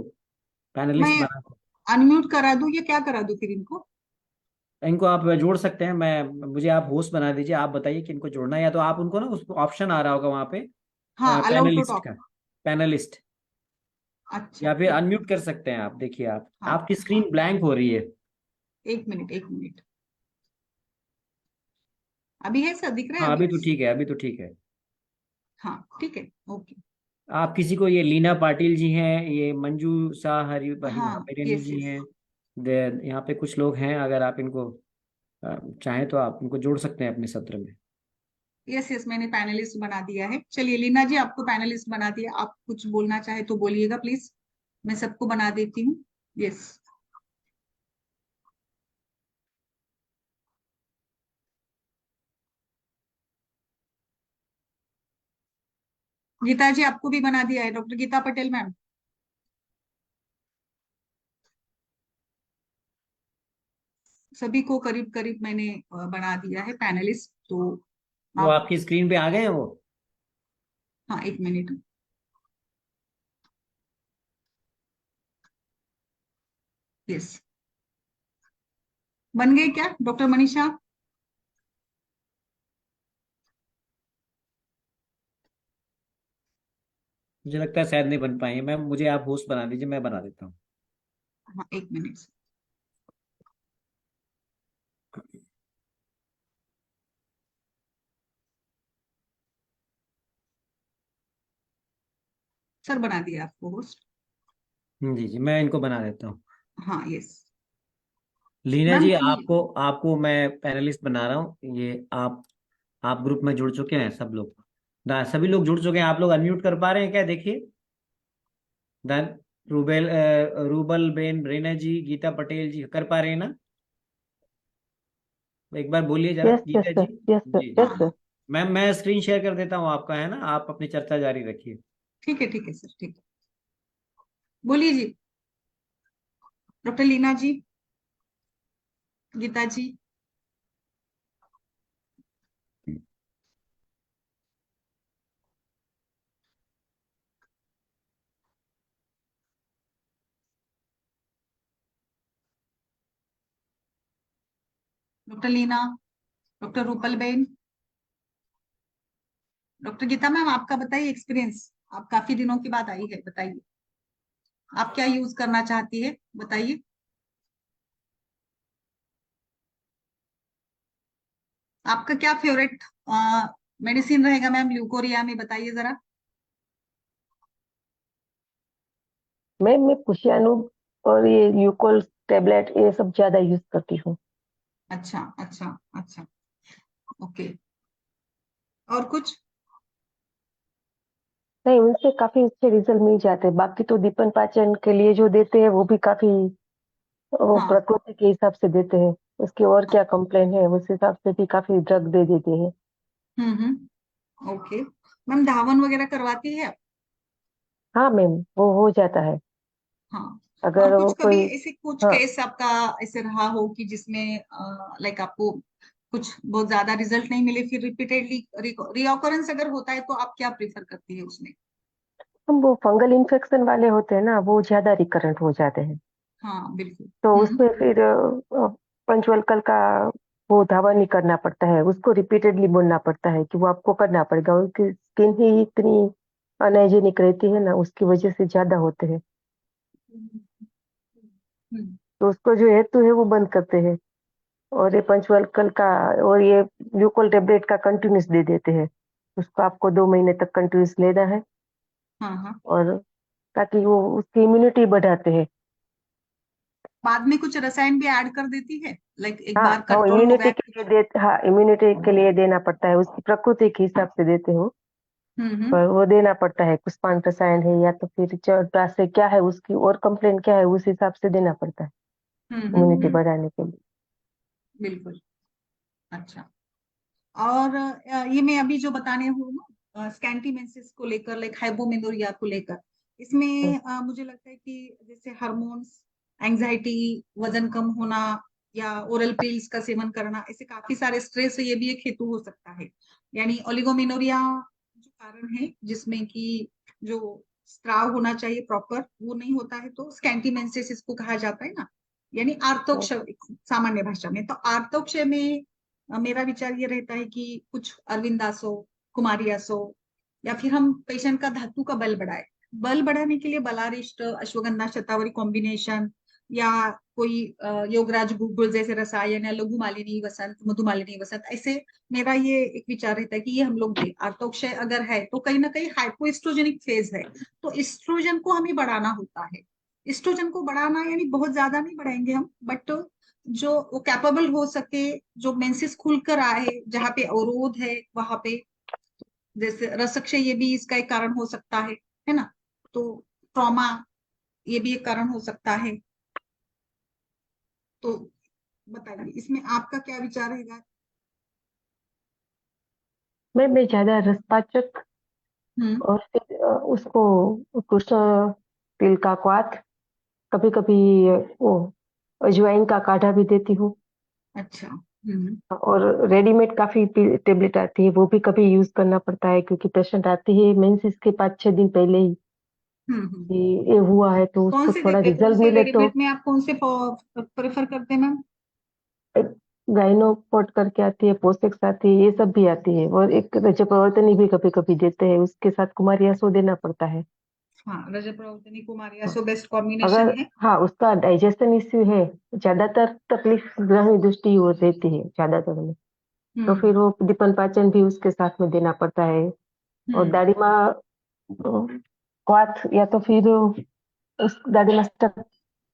पैनलिस्ट मैं बना सकते अनम्यूट करा दूं या क्या करा दूं फिर इनको? हैं। इनको आप जोड़ सकते हैं। मैं मुझे आप होस्ट बना दीजिए। आप बताइए कि इनको जोड़ना है, या तो आप उनको ना, उसको ऑप्शन आ रहा होगा वहाँ पे हाँ, अलाउड टू पैनलिस्ट टॉक। का, पैनलिस्ट, अच्छा या फिर एक अनम्यूट मिनट। कर सकते हैं आप। देखिए आप, हाँ आपकी हाँ, स्क्रीन ब्लैंक हो रही है। एक मिनट एक मिनट। अभी है सर, दिख रहा है हाँ अभी? अभी तो ठीक है, अभी तो ठीक है। हाँ ठीक है, ओके। आप किसी को, ये लीना पाटिल जी हैं, ये मंजू शाह हाँ, हरियाणी यस जी यस। हैं, यहाँ पे कुछ लोग हैं। अगर आप इनको चाहें तो आप इनको जोड़ सकते हैं अपने सत्र में। यस यस, मैंने पैनलिस्ट बना दिया है। चलिए लीना जी, आपको पैनलिस्ट बना दिया। आप कुछ बोलना चाहे तो बोलिएगा प्लीज, मैं सबको बना देती हूँ। यस। गीता जी आपको भी बना दिया है, डॉक्टर गीता पटेल मैम। सभी को करीब करीब मैंने बना दिया है पैनलिस्ट। तो वो आप, आपकी स्क्रीन पे आ गए हैं वो? हाँ एक मिनट। यस, बन गए क्या डॉक्टर मनीषा? मुझे लगता है शायद नहीं बन पाएंगे मैम। मुझे आप होस्ट बना दीजिए, मैं बना देता हूँ। हाँ एक मिनट। सर बना दिया आपको होस्ट। जी जी, मैं इनको बना देता हूँ। हाँ यस। लीना मैम जी, आपको आपको मैं पैनलिस्ट बना रहा हूँ। ये आप ग्रुप में जुड़ चुके हैं सब लोग? सभी लोग जुड़ चुके हैं। आप लोग अनम्यूट कर पा रहे हैं क्या? देखिए, धन रूबल बेन, रेना जी, गीता पटेल जी, कर पा रहे हैं ना? एक बार बोलिए जरा, यस यस गीता सर, जी। यस सर, जी यस जी। सर। मैम मैं स्क्रीन शेयर कर देता हूँ आपका, है ना? आप अपनी चर्चा जारी रखिए। ठीक है सर, ठीक है। बोलिए जी, doctor Leena ji, Geeta ji. Doctor Leena, doctor Rupal ben, doctor Geeta ma'am, आपका बताइए एक्सपीरियंस। आप काफी दिनों की बाद आई है, बताइए आप क्या यूज करना चाहती है, बताइए। आपका क्या फेवरेट मेडिसिन रहेगा मैम ल्यूकोरिया में, बताइए जरा। मैं पुशियानो और ये ल्यूकोल टेबलेट ये सब ज्यादा यूज करती हूँ। अच्छा अच्छा अच्छा, ओके। और कुछ? नहीं, उनसे काफी अच्छे रिजल्ट मिल जाते हैं। बाकी तो दीपन पाचन के लिए जो देते हैं वो भी काफी, वो हाँ। प्रकृति के हिसाब से देते हैं। उसकी और क्या कंप्लेन है उस हिसाब से भी काफी ड्रग दे देते हैं। ओके मैम, धावन वगैरह करवाती है आप? हाँ मैम, वो हो जाता है हाँ। और अगर वो कुछ कभी कोई। ऐसे कुछ हाँ केस आपका ऐसे रहा हो कि जिसमें लाइक आपको कुछ बहुत ज्यादा रिजल्ट नहीं मिले, फिर रिपीटेडली रिऑकरेंस अगर होता है तो आप क्या प्रेफर करती है उसमें? हम वो फंगल इन्फेक्शन वाले होते हैं ना, वो ज्यादा रिकरेंट हो जाते हैं। हाँ बिल्कुल। तो उसमें फिर पंचवल्कल का वो दावा नहीं करना पड़ता है, उसको रिपीटेडली बोलना पड़ता है कि वो आपको करना पड़ेगा। उनकी स्किन ही इतनी अनहाइजीनिक रहती है ना, उसकी वजह से ज्यादा होते हैं। हम्म। तो उसको जो हेतु है वो बंद करते हैं। और ये पंचवल्कल का और ये ल्यूकोल टेबलेट का कंटिन्यूस दे देते हैं। उसको आपको 2 महीने तक कंटिन्यूस लेना है। हाँ हाँ। और ताकि वो उसकी इम्यूनिटी बढ़ाते हैं। बाद में कुछ रसायन भी ऐड कर देती है, लाइक एक हाँ बार हाँ, कंट्रोल हो इम्यूनिटी गया के लिए तो? दे, हाँ इम्यूनिटी के लिए देना पड़ता है, उसकी प्रकृति के हिसाब से देते हो। हम्म। पर वो देना पड़ता है, कुछ पान रसायन है या तो फिर चौटा से क्या है उसकी और कंप्लेन क्या है उस हिसाब से देना पड़ता है इम्यूनिटी हम्म। बढ़ाने के लिए। बिल्कुल। अच्छा। और ये मैं अभी जो बताने हूँ ना स्कैंटीमेंसिस को लेकर, लाइक हाइपोमेनोरिया को लेकर, हम्म, इसमें मुझे लगता है कि जैसे हार्मोन्स, एंजाइटी, वजन कम होना, या ओरल पिल्स का सेवन करना, ऐसे काफी सारे स्ट्रेस, ये भी एक हेतु हो सकता है। यानी ओलिगोमेनोरिया जो कारण है जिसमें कि जो स्त्राव होना चाहिए प्रॉपर वो नहीं होता है, तो स्कैंटीमेंसिस इसको कहा जाता है ना। यानी हम्म, आर्तोक्षय सामान्य भाषा में। तो आर्तोक्षय में मेरा विचार ये रहता है कि कुछ अरविंदासो, कुमारियासो, या फिर हम पेशेंट का धातु का बल बढ़ाए। बल बढ़ाने के लिए बलारिष्ट, अश्वगंधा, शतावरी कॉम्बिनेशन, या कोई योगराज गुग्गुल जैसे रसायन, या लघु मालिनी वसंत, मधुमालिनी वसंत, ऐसे मेरा ये एक विचार रहता है कि ये हम लोग दें। आर्तोक्षय अगर है तो कहीं ना कहीं हाइपोएस्ट्रोजेनिक फेज है, तो एस्ट्रोजन को हमें बढ़ाना होता है। एस्ट्रोजन को बढ़ाना यानी बहुत ज्यादा नहीं बढ़ाएंगे हम, बट जो वो कैपेबल हो सके, जो मेंसेस खुलकर आए, जहाँ पे अवरोध है वहां पे, जैसे रसक्षय ये भी इसका एक कारण हो सकता है ना। तो ट्रॉमा ये भी एक कारण हो सकता है। तो बताइए इसमें आपका क्या विचार रहेगा? मैं ज्यादा रसपाचक हम्म। और फिर उसको कृष्ण तिल का क्वाथ, कभी कभी वो अजवाइन का काढ़ा भी देती हूँ। अच्छा। हम्म और रेडीमेड काफी टेबलेट आती है, वो भी कभी यूज करना पड़ता है क्योंकि पेशेंट आती है मेंसेस के 5-6 दिन पहले ही हम्म। कि ये हुआ है, तो कौन उसको से थोड़ा देते हैं, कौन रिजल्ट से मिले तो। रेडीमेड में आप कौन से प्रेफर करते हैं मैम? गाइनोपोर्ट करके आती है, पोसेक्स आती है, ये सब भी आती है। और एक रजप्रवर्तनी भी कभी कभी देते हैं, उसके साथ कुमारियासो देना पड़ता है। हाँ, रजत प्रवर्तनी कुमारिया हाँ, सो बेस्ट कॉम्बिनेशन अगर है। हाँ उसका डाइजेशन इश्यू है, ज्यादातर तकलीफ ग्रहणी दृष्टि और रहती है ज्यादातर में, तो हम्म फिर वो दीपन पाचन भी उसके साथ में देना पड़ता है। और हम्म दादिमा क्वाथ या तो फिर उस दादिमा स्टक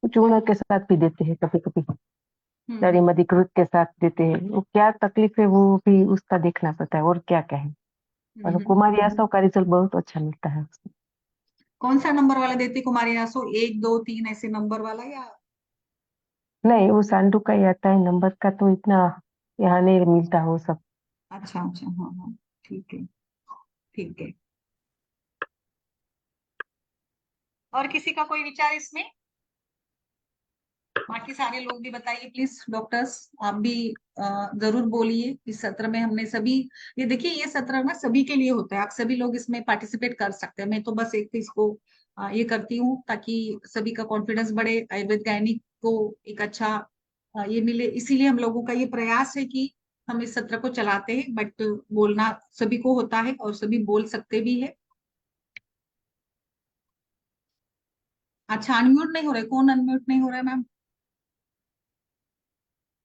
चूर्ण के साथ भी देते हैं कभी कभी। हम्म। दादिमा अधिकृत के साथ देते हैं, वो क्या तकलीफ है वो भी उसका देखना पड़ता है और क्या क्या है। और कुमार यासव का रिजल्ट बहुत अच्छा मिलता है उसमें। कौन सा नंबर वाला देती कुमारिया सो, 1 2 3 ऐसे नंबर वाला, या? नहीं, वो सांडू का ही आता है, नंबर का तो इतना यहाँ नहीं मिलता वो सब। अच्छा अच्छा, हाँ हाँ, ठीक है ठीक है। और किसी का कोई विचार इसमें? बाकी सारे लोग भी बताइए प्लीज, डॉक्टर्स आप भी जरूर बोलिए। इस सत्र में हमने सभी, ये देखिए ये सत्र ना सभी के लिए होता है, आप सभी लोग इसमें पार्टिसिपेट कर सकते हैं। मैं तो बस एक इसको ये करती हूँ ताकि सभी का कॉन्फिडेंस बढ़े, आयुर्वेद गायनिक को एक अच्छा ये मिले, इसीलिए हम लोगों का ये प्रयास है कि हम इस सत्र को चलाते हैं। बट बोलना सभी को होता है और सभी बोल सकते भी है। अच्छा, अनम्यूट नहीं हो रहा है, कौन अनम्यूट नहीं हो रहा है मैम?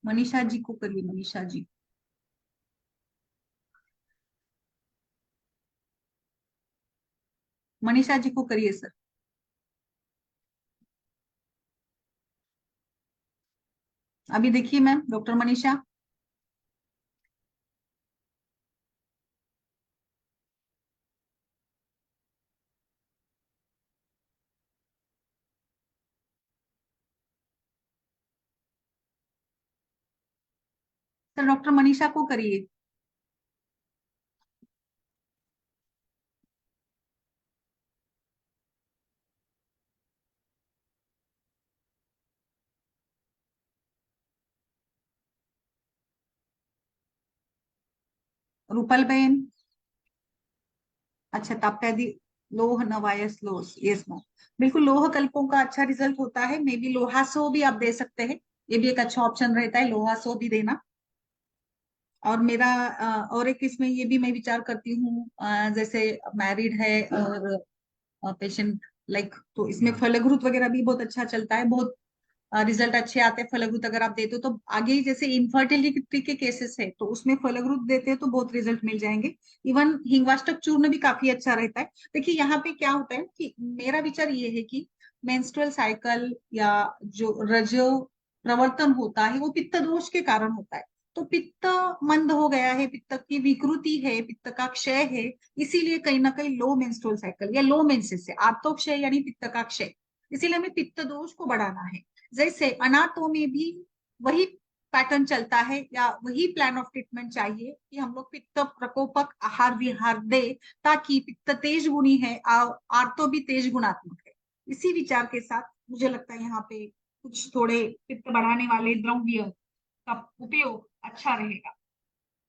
मनीषा जी को करिए, मनीषा जी। मनीषा जी को करिए सर। अभी देखिए ma'am, doctor Manisha. Sir doctor Manisha को करिए। रूपल बहन। अच्छा, ताप्यादी लोह नवायस लोस, यस मैम। बिल्कुल, लोह कल्पों का अच्छा रिजल्ट होता है। मे बी लोहासो भी आप दे सकते हैं, ये भी एक अच्छा ऑप्शन रहता है, लोहासो भी देना। और मेरा और एक इसमें ये भी मैं विचार करती हूँ, जैसे मैरिड है और पेशेंट लाइक, तो इसमें फलघ्रुत वगैरह भी बहुत अच्छा चलता है, बहुत रिजल्ट अच्छे आते हैं फलघ्रुत अगर आप देते हो तो। आगे जैसे इनफर्टिलिटी के केसेस है तो उसमें फलघ्रुत देते हैं तो बहुत रिजल्ट मिल जाएंगे। इवन हिंगवाष्टक चूर्ण भी काफी अच्छा रहता है। देखिए यहाँ पे क्या होता है कि मेरा विचार ये है कि मेंस्ट्रुअल साइकिल या जो रजो प्रवर्तन होता है वो पित्त दोष के कारण होता है। तो पित्त मंद हो गया है, पित्त की विकृति है, पित्त का क्षय है, इसीलिए कहीं ना कहीं लो मेंस्ट्रुअल साइकिल या लो मेंसेस है, आर्तोक्षय यानी पित्त का क्षय। इसीलिए हमें पित्त दोष को बढ़ाना है। जैसे अनाटोमी भी वही पैटर्न चलता है या वही प्लान ऑफ ट्रीटमेंट चाहिए कि हम लोग पित्त प्रकोपक आहार विहार दे, ताकि पित्त तेज गुणी है, आर्तो भी तेज गुणात्मक है। इसी विचार के साथ मुझे लगता है यहाँ पे कुछ थोड़े पित्त बढ़ाने वाले द्रव्य का उपयोग अच्छा रहेगा।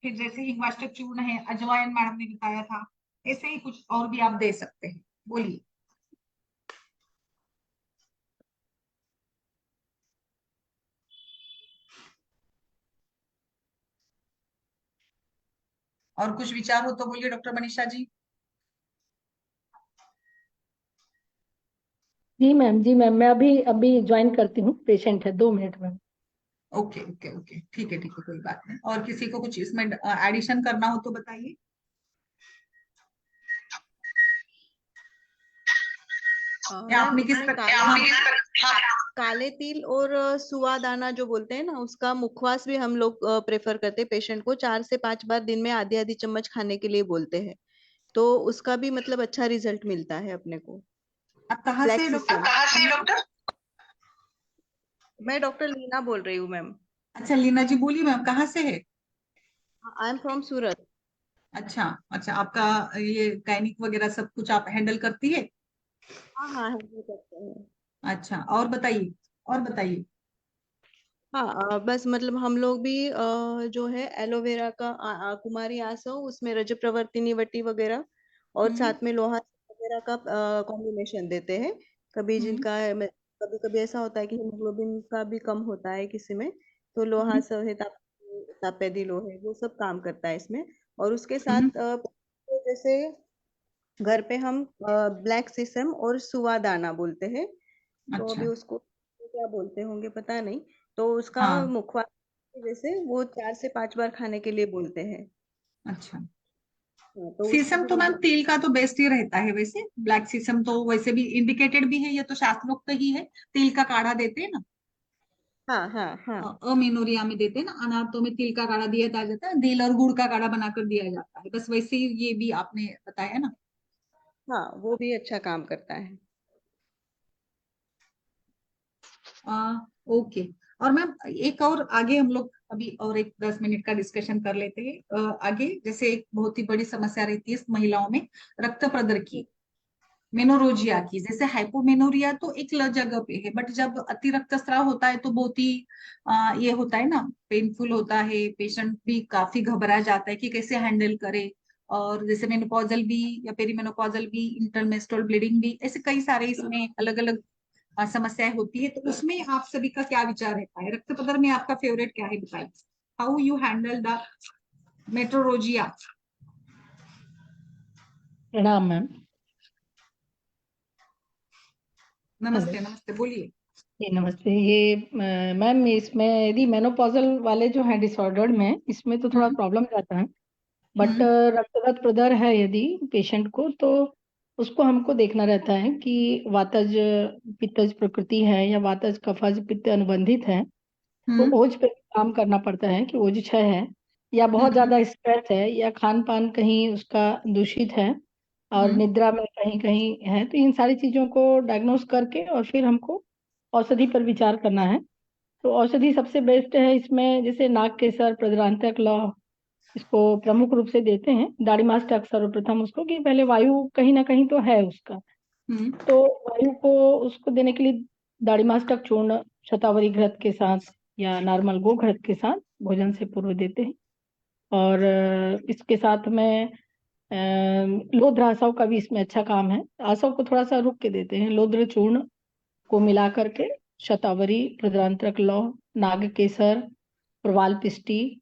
फिर जैसे हिंगवाष्टक चूर्ण है, अजवाइन मैडम ने बताया था, ऐसे ही कुछ और भी आप दे सकते हैं। बोलिए। और कुछ विचार हो तो बोलिए डॉक्टर मनीषा जी। जी मैम, जी मैम, मैं अभी अभी ज्वाइन करती हूँ, पेशेंट है, 2 मिनट में। ओके ओके ओके, ठीक है ठीक है, कोई बात नहीं। और किसी को कुछ इसमें एडिशन करना हो तो बताइए। या मैम आपने किस इसमें काले तिल और सुआ दाना जो बोलते हैं ना, उसका मुखवास भी हम लोग प्रेफर करते हैं पेशेंट को। 4 से 5 बार दिन में आधी आधी चम्मच खाने के लिए बोलते हैं, तो उसका भी मतलब अच्छा रिजल्ट मिलता है अपने को। आप कहाँ ब्लैक से सीसम। डॉक्टर? मैं डॉक्टर लीना बोल रही हूँ मैम। अच्छा लीना जी, बोलिए मैम, कहाँ से है? आई एम फ्रॉम सूरत। अच्छा अच्छा, आपका ये गायनिक वगैरह सब कुछ आप हैंडल करती है? हाँ हाँ, हम भी करते हैं। अच्छा, और बताइए, और बताइए। हाँ, बस मतलब हम लोग भी जो है एलोवेरा का कुमारी आसव, उसमें रज प्रवर्तिनी वटी वगैरह, और हम्म साथ में लोहा वगैरह का कॉम्बिनेशन देते हैं। कभी हम्म जिनका कभी कभी ऐसा होता है कि हीमोग्लोबिन का भी कम होता है किसी में, तो लोहा हम्म सब है, तापेदिलो है, वो सब काम करता है इसमें। और उसके हम्म, साथ जैसे घर पे हम ब्लैक सीसम और सुवा दाना बोलते हैं। तो अच्छा। अभी उसको क्या बोलते होंगे पता नहीं। तो उसका हाँ, मुखवास जैसे वो 4 से 5 बार खाने के लिए बोलते हैं। अच्छा। हाँ, तो उसका सीसम भी तो मैम रिजल्ट। तेल का तो बेस्ट ही रहता है वैसे। ब्लैक सीसम तो वैसे भी इंडिकेटेड भी है, ये तो शास्त्रोक्त ही है। तिल का काढ़ा देते हैं ना, हाँ हाँ हाँ। अमेनोरिया में देते हैं ना, अनाथों में तिल का काढ़ा दिया जाता है, दिल और गुड़ का काढ़ा बनाकर दिया जाता है, बस वैसे ही ये भी आपने बताया ना। हाँ, वो भी अच्छा काम करता है। ओके। और मैम एक और आगे हम लोग अभी और एक 10 मिनट का डिस्कशन कर लेते हैं। आगे जैसे एक बहुत ही बड़ी समस्या रहती है महिलाओं में, रक्त प्रदर की, मेनोरोजिया की। जैसे हाइपोमेनोरिया तो एक जगह पे है, बट जब अति रक्तस्राव होता है तो बहुत ही ये होता है ना, पेनफुल होता है, पेशेंट भी काफी घबरा जाता है कि कैसे हैंडल करे। और जैसे मेनोपॉजल भी या पेरीमेनोपॉजल भी, इंटरमेंस्ट्रुअल ब्लीडिंग भी, ऐसे कई सारे इसमें अलग अलग समस्याएं होती है। तो उसमें आप सभी का क्या विचार रहता है? रक्त प्रदर में आपका फेवरेट क्या है, बताइए। How you handle the metrorrhagia? प्रणाम मैम। हेलो नमस्ते नमस्ते, बोलिए। जी, नमस्ते। ये मैम, इसमें यदि मेनोपॉजल वाले जो हैं डिसऑर्डर्ड में, इसमें तो थोड़ा हम्म प्रॉब्लम रहता है। बट हम्म रक्तगत प्रदर है यदि पेशेंट को, तो उसको हमको देखना रहता है कि वातज पित्तज प्रकृति है या वातज कफज पित्त अनुबंधित है। तो हम्म ओज पे काम करना पड़ता है कि ओज 6 है या बहुत हम्म ज्यादा स्ट्रेस है या खान पान कहीं उसका दूषित है और हम्म निद्रा में कहीं कहीं है। तो इन सारी चीजों को डायग्नोस करके और फिर हमको औषधि पर विचार करना है। तो औषधि सबसे बेस्ट है इसमें, जैसे नाग केसर, प्रजरांतक लौह, इसको प्रमुख रूप से देते हैं। दाढ़ी मास्टक सर्वप्रथम उसको, कि पहले वायु कहीं ना कहीं तो है उसका, हम्म तो वायु को उसको देने के लिए दाढ़ी मास्टक चूर्ण शतावरी घृत के साथ या नॉर्मल गो घृत के साथ भोजन से पूर्व देते हैं। और इसके साथ में लोध्र आसव का भी इसमें अच्छा काम है। आसव को थोड़ा सा रुक के देते हैं। लोध्र चूर्ण को मिला करके शतावरी, प्रजरांतक लौह, नाग केसर, प्रवाल पिष्टी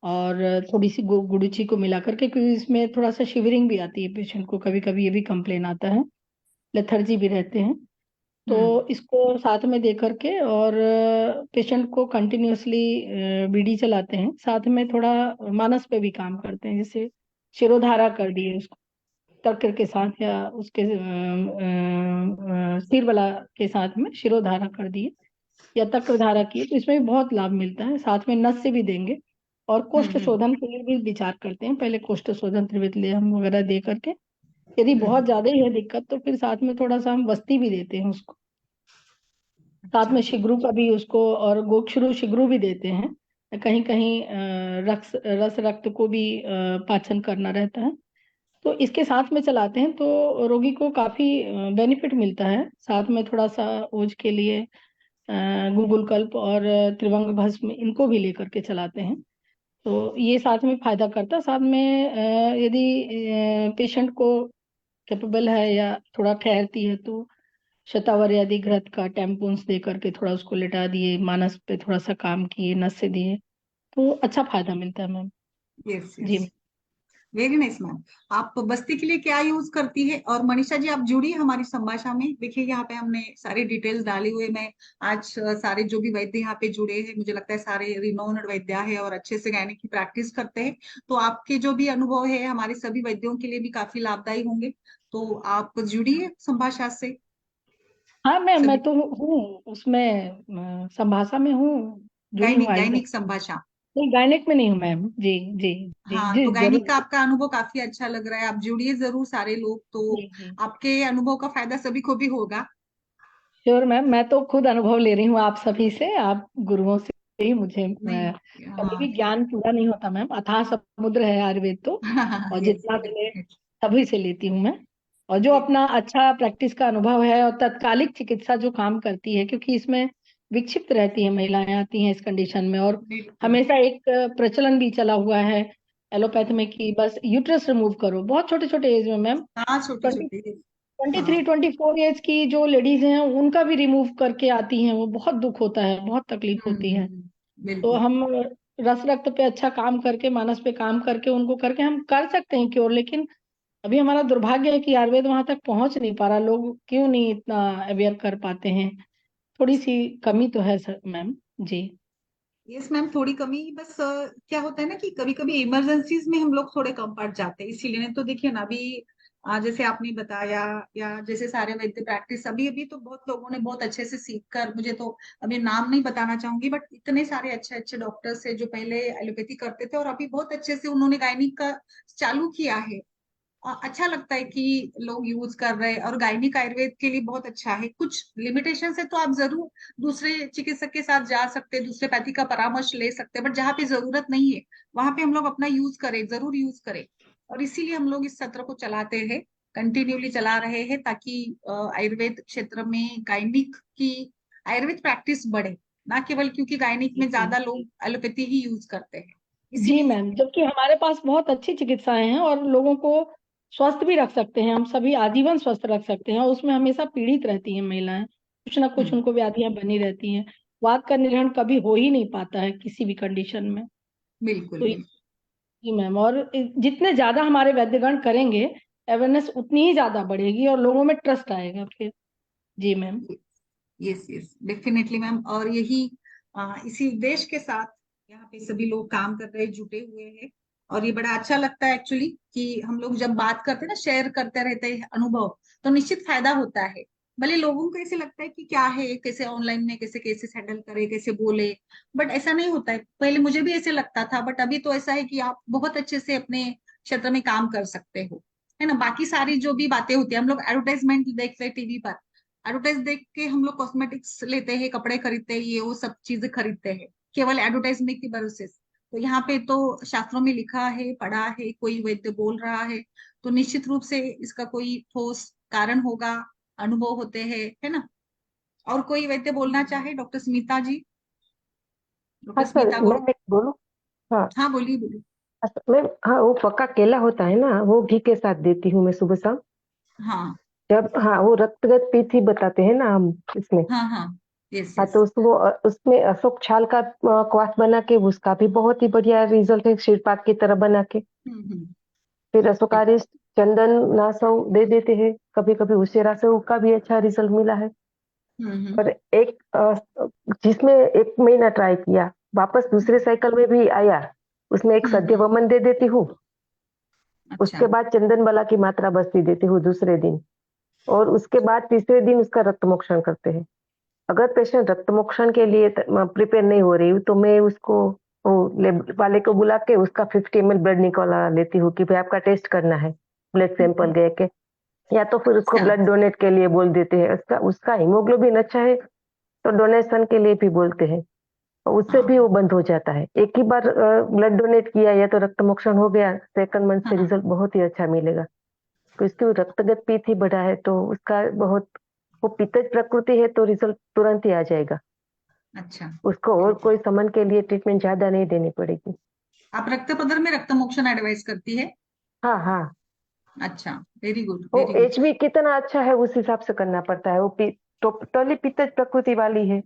और थोड़ी सी गुड़ुची को मिला करके, क्योंकि इसमें थोड़ा सा शिवरिंग भी आती है पेशेंट को, कभी कभी ये भी कंप्लेन आता है, लेथर्जी भी रहते हैं। तो इसको साथ में दे करके और पेशेंट को कंटिन्यूअसली बीडी चलाते हैं, साथ में थोड़ा मानस पे भी काम करते हैं। जैसे शिरोधारा कर दिए उसको तर्क के साथ या उसके सिर वाला के साथ में शिरोधारा कर दिए या तक्र धारा किए, तो इसमें भी बहुत लाभ मिलता है। साथ में नस से भी देंगे और कोष्ठ शोधन के लिए भी विचार करते हैं। पहले कोष्ठ शोधन त्रिवितलेयम वगैरह दे करके, यदि बहुत ज्यादा ही है दिक्कत तो फिर साथ में थोड़ा सा हम वस्ती भी देते हैं उसको। साथ में शिग्रू का भी उसको, और गोक्षरू शिग्रू भी देते हैं। कहीं कहीं रस रक्त को भी पाचन करना रहता है, तो इसके साथ में चलाते हैं तो रोगी को काफी बेनिफिट मिलता है। साथ में थोड़ा सा ओज के लिए गुगुलकल्प और त्रिभंग भस्म इनको भी लेकर के चलाते हैं, तो ये साथ में फायदा करता है। साथ में यदि पेशेंट को कैपेबल है या थोड़ा ठहरती है तो शतावरी आदि घृत का टेम्पून्स दे करके थोड़ा उसको लेटा दिए, मानस पे थोड़ा सा काम किए, नस से दिए, तो अच्छा फायदा मिलता है मैम। यस जी यस, वेरी नाइस मैम। आप बस्ती के लिए क्या यूज करती है? और मनीषा जी आप जुड़ी हमारी संभाषा में। देखिए यहाँ पे हमने सारी डिटेल्स डाली हुए। मैं आज सारे जो भी वैद्य यहाँ पे जुड़े हैं, मुझे लगता है सारे रिनोन्ड वैद्य है और अच्छे से गायनिक की प्रैक्टिस करते हैं। तो आपके जो भी अनुभव है हमारे सभी वैद्यों के लिए भी काफी लाभदायी होंगे। तो आप जुड़िए संभाषा से हाँ मैम, मैं सभी। तो हूँ उसमें, संभाषा में हूँ, जुड़ी हूँ गायनिक आयुर्वेद। गायनिक संभाषा। नहीं, गायनेक में नहीं हूँ मैम। जी जी जी हाँ, जी तो गायनिक का जरूर। आपका अनुभव काफी अच्छा लग रहा है। आप जुड़िए जरूर सारे लोग, तो जी जी आपके अनुभव का फायदा सभी को भी होगा। श्योर मैम, मैं तो खुद अनुभव ले रही हूँ आप सभी से, आप गुरुओं से ही मुझे नहीं, कभी हाँ। भी ज्ञान पूरा नहीं होता मैम, अथाह समुद्र है आयुर्वेद तो। और यस, जितना मिले डेफिनेटली। सभी से लेती हूँ मैं। और जो अपना अच्छा प्रैक्टिस का अनुभव है और तत्कालिक चिकित्सा जो काम करती है, क्योंकि इसमें विक्षिप्त रहती है महिलाएं, आती हैं इस कंडीशन में, और बिल्कुल। हमेशा एक प्रचलन भी चला हुआ है एलोपैथ में कि बस यूट्रस रिमूव करो, बहुत छोटे छोटे एज में मैम। हाँ, छोटी छोटी। 23 हाँ। 24 एज की जो लेडीज हैं उनका भी रिमूव करके आती हैं, वो बहुत दुख होता है, बहुत तकलीफ होती है। तो बिल्कुल। हम रस रक्त पे अच्छा काम करके, मानस पे काम करके, उनको करके हम कर सकते हैं क्योर। लेकिन अभी हमारा दुर्भाग्य है कि आयुर्वेद वहां तक पहुंच नहीं पा रहा। लोग क्यों नहीं इतना अवेयर कर पाते हैं, थोड़ी सी कमी तो है सर मैम। जी यस मैम, थोड़ी कमी बस। क्या होता है ना कि कभी कभी इमरजेंसीज में हम लोग थोड़े कम पड़ जाते हैं, इसीलिए। नहीं तो देखिए ना, अभी जैसे आपने बताया, या जैसे सारे वैद्य प्रैक्टिस अभी अभी तो बहुत लोगों ने बहुत अच्छे से सीख कर, मुझे तो अभी नाम नहीं बताना चाहूंगी, बट इतने सारे अच्छे अच्छे डॉक्टर्स है जो पहले एलोपैथी करते थे और अभी बहुत अच्छे से उन्होंने गायनिक का चालू किया है। अच्छा लगता है कि लोग यूज कर रहे हैं, और गायनिक आयुर्वेद के लिए बहुत अच्छा है। कुछ लिमिटेशन है तो आप जरूर दूसरे चिकित्सक के साथ जा सकते हैं, दूसरे पैथी का परामर्श ले सकते हैं, बट जहाँ पे जरूरत नहीं है वहां पे हम लोग अपना यूज करें, जरूर यूज करें। और इसीलिए हम लोग इस सत्र को चलाते हैं, कंटिन्यूली चला रहे हैं, ताकि आयुर्वेद क्षेत्र में गायनिक की आयुर्वेद प्रैक्टिस बढ़े, ना केवल क्योंकि गायनिक में जी ज्यादा लोग एलोपैथी ही यूज करते हैं, जी इसीलिए। मैम, जबकि हमारे पास बहुत अच्छी चिकित्साएं हैं और लोगों को स्वस्थ भी रख सकते हैं, हम सभी आजीवन स्वस्थ रख सकते हैं, और उसमें हमेशा पीड़ित रहती हैं महिलाएं, कुछ ना कुछ हम्म, उनको व्याधियां बनी रहती हैं। वात का निर्वहन कभी हो ही नहीं पाता है किसी भी कंडीशन में। बिल्कुल तो बिल्कुल। जी मैम, और जितने ज्यादा हमारे वैद्यगण करेंगे, अवेयरनेस उतनी ही ज्यादा बढ़ेगी और लोगों में ट्रस्ट आएगा फिर। जी ma'am. Yes yes, definitely ma'am. और यही इसी उद्देश्य के साथ यहाँ पे सभी लोग काम कर रहे, जुटे हुए हैं। और ये बड़ा अच्छा लगता है एक्चुअली कि हम लोग जब बात करते हैं ना, शेयर करते रहते हैं अनुभव, तो निश्चित फायदा होता है। भले लोगों को ऐसे लगता है कि क्या है, कैसे ऑनलाइन में कैसे केसेस हैंडल करे, कैसे बोले, बट ऐसा नहीं होता है। पहले मुझे भी ऐसे लगता था, बट अभी तो ऐसा है कि आप बहुत अच्छे से अपने क्षेत्र में काम कर सकते हो, है ना। बाकी सारी जो भी बातें होती है, हम लोग एडवर्टाइजमेंट देखते हैं टीवी पर, एडवर्टाइज देख के हम लोग कॉस्मेटिक्स लेते हैं, कपड़े खरीदते हैं, ये वो सब चीजें खरीदते हैं केवल एडवर्टाइजमेंट की भरोसे से। तो यहाँ पे तो शास्त्रों में लिखा है, पढ़ा है, कोई वैद्य बोल रहा है, तो निश्चित रूप से इसका कोई ठोस कारण होगा, अनुभव होते हैं, है ना। और कोई वैद्य बोलना चाहे, डॉक्टर स्मिता जी, हाँ डॉक्टर सर, स्मिता मैं गौड़। बोलूँ? हाँ। हाँ बोलिए बोलिए। अच्छा, मैं, हाँ, वो पका केला होता है ना, वो घी के साथ देती हूँ मैं सुबह शाम। हाँ जब, हाँ, वो रक्तगत पीथी बताते हैं ना हम इसमें। हाँ हाँ, यस हाँ, यस। तो उसमें अशोक छाल का क्वाथ बना के, उसका भी बहुत ही बढ़िया रिजल्ट है, क्षीरपाद की तरह बना के। हम्म। फिर अशोकारिष्ट, चंदन नासव दे देते हैं कभी कभी, उससे रासव का भी अच्छा रिजल्ट मिला है। हम्म। और एक जिसमें 1 महीना ट्राई किया, वापस दूसरे साइकिल में भी आया, उसमें एक सद्य हम्म। वमन दे देती हूँ। अच्छा उसके बाद चंदन बला की मात्रा बस्ती देती हूँ दूसरे दिन, और उसके बाद तीसरे दिन उसका रक्त मोक्षण करते हैं। अगर पेशेंट रक्त मोक्षण के लिए प्रिपेयर नहीं हो रही हूँ, तो मैं उसको, वो लेब वाले को बुला के उसका 50 ml ब्लड निकाला लेती हूँ कि भाई आपका टेस्ट करना है, ब्लड सैंपल दे के। या तो फिर उसको अच्छा। ब्लड डोनेट के लिए बोल देते हैं, उसका उसका हीमोग्लोबिन अच्छा है तो डोनेशन के लिए भी बोलते हैं, और उससे भी वो हाँ बंद हो जाता है। एक ही बार ब्लड डोनेट किया या तो रक्त मोक्षण हो गया, सेकंड मंथ से हाँ। रिजल्ट बहुत ही अच्छा मिलेगा। तो इसकी रक्तगत पीत ही बढ़ा है, तो उसका बहुत, वो पित्तज प्रकृति है तो रिजल्ट तुरंत ही आ जाएगा। अच्छा, उसको और बिल्कुल। कोई समन के लिए ट्रीटमेंट ज्यादा नहीं देनी पड़ेगी। आप रक्त प्रदर में रक्त मोक्षण एडवाइस करती है? हाँ हाँ। अच्छा, वेरी गुड वो वेरी गुड। एचबी कितना अच्छा है उस हिसाब से करना पड़ता है। वो टोटली पित्तज प्रकृति वाली है,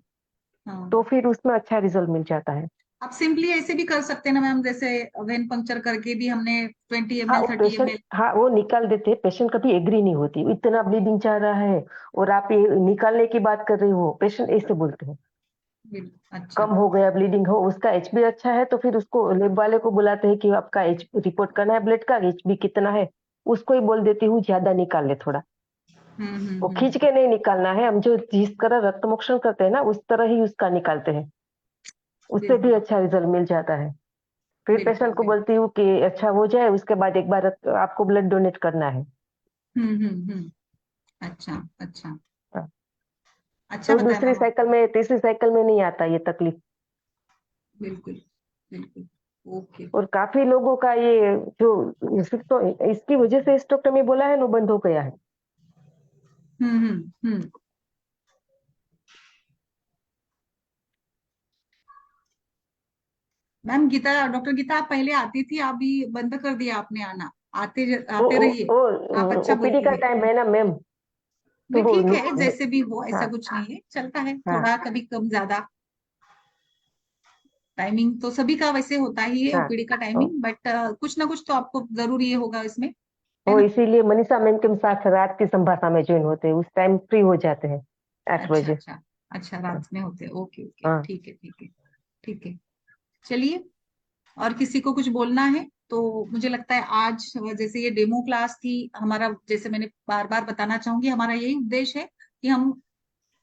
हाँ, तो फिर उसमें अच्छा रिजल्ट मिल जाता है। आप सिंपली ऐसे भी कर सकते हैं ना मैम, जैसे वेन पंक्चर करके भी हमने 20 हाँ, ml वो 30 ml। पेशेंट, हाँ, वो निकाल देते हैं। पेशेंट कभी एग्री नहीं होती, इतना ब्लीडिंग चाह रहा है और आप ये निकालने की बात कर रहे हो, पेशेंट ऐसे बोलते हैं। अच्छा। कम हो गया, ब्लीडिंग हो, उसका एचबी अच्छा है, तो फिर उसको लेब वाले को बुलाते हैं कि आपका एच रिपोर्ट करना है, ब्लड का एचबी कितना है। उसको ही बोल देती हूँ ज्यादा निकाल ले थोड़ा। वो खींच हम्म। के नहीं निकालना है, हम जो जिस तरह रक्त मोक्षण करते हैं ना, उस तरह ही उसका निकालते हैं, उससे भी बिल्कुल अच्छा रिजल्ट मिल जाता है। फिर बिल्कुल पेशेंट को बिल्कुल। बोलती हूँ कि अच्छा हो जाए, उसके बाद एक बार आपको ब्लड डोनेट करना है। हम्म। अच्छा अच्छा। हाँ, अच्छा तो बताया दूसरी मैम साइकिल आपने। में, तीसरी साइकिल में नहीं आता ये तकलीफ। बिल्कुल बिल्कुल। ओके। और काफी लोगों का ये जो तो इसकी वजह से स्टोक्टमी बोला है, वो बंद हो गया है। हम्म। मैम गीता, डॉक्टर गीता, आप पहले आती थी, अभी बंद कर दिया आपने आना। ओ आते ओ रहिए। आप ओ अच्छा ओपीडी बोलती का है। टाइम है ना मैम, भी तो ठीक है, जैसे भी हो, ऐसा हाँ कुछ नहीं है, चलता है हाँ थोड़ा कभी कम ज्यादा। टाइमिंग तो सभी का वैसे होता ही है, हाँ। ओपीडी का तो टाइमिंग, बट कुछ ना कुछ तो आपको जरूर ये होगा इसमें, है वो ना। इसीलिए मनीषा मैम के साथ रात की संभाषा में ज्वाइन होते हैं, उस टाइम फ्री हो जाते हैं, 8 बजे। अच्छा। अच्छा, रात में होते हैं, ओके ओके, हाँ। ठीक है ठीक है। ठीक है, चलिए। और किसी को कुछ बोलना है तो मुझे लगता है आज जैसे ये डेमो क्लास थी हमारा, जैसे मैंने बार बार बताना चाहूंगी, हमारा यही उद्देश्य है कि हम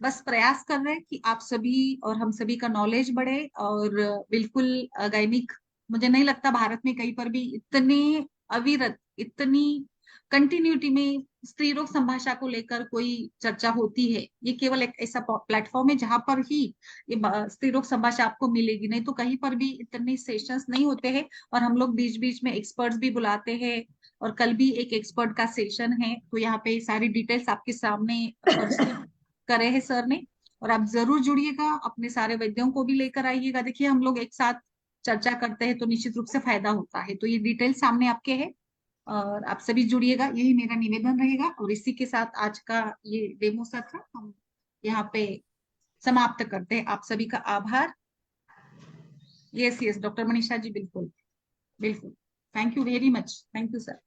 बस प्रयास कर रहे हैं कि आप सभी और हम सभी का नॉलेज बढ़े। और बिल्कुल गायनिक, मुझे नहीं लगता भारत में कहीं पर भी इतने अविरत, इतनी कंटिन्यूटी में स्त्री रोग संभाषा को लेकर कोई चर्चा होती है। ये केवल एक ऐसा प्लेटफॉर्म है जहां पर ही ये स्त्री रोग संभाषा आपको मिलेगी, नहीं तो कहीं पर भी इतने सेशंस नहीं होते हैं। और हम लोग बीच बीच में एक्सपर्ट्स भी बुलाते हैं, और कल भी एक एक्सपर्ट का सेशन है, तो यहाँ पे सारी डिटेल्स आपके सामने प्रस्तुत करे हैं सर ने। और आप जरूर जुड़िएगा, अपने सारे वैद्यों को भी लेकर आइएगा। देखिए हम लोग एक साथ चर्चा करते हैं तो निश्चित रूप से फायदा होता है। तो ये डिटेल सामने आपके है, और आप सभी जुड़िएगा, यही मेरा निवेदन रहेगा। और इसी के साथ आज का ये डेमो सत्र हम यहाँ पे समाप्त करते हैं। आप सभी का आभार। Yes yes, doctor Manisha ji, बिल्कुल बिल्कुल। Thank you very much, thank you sir.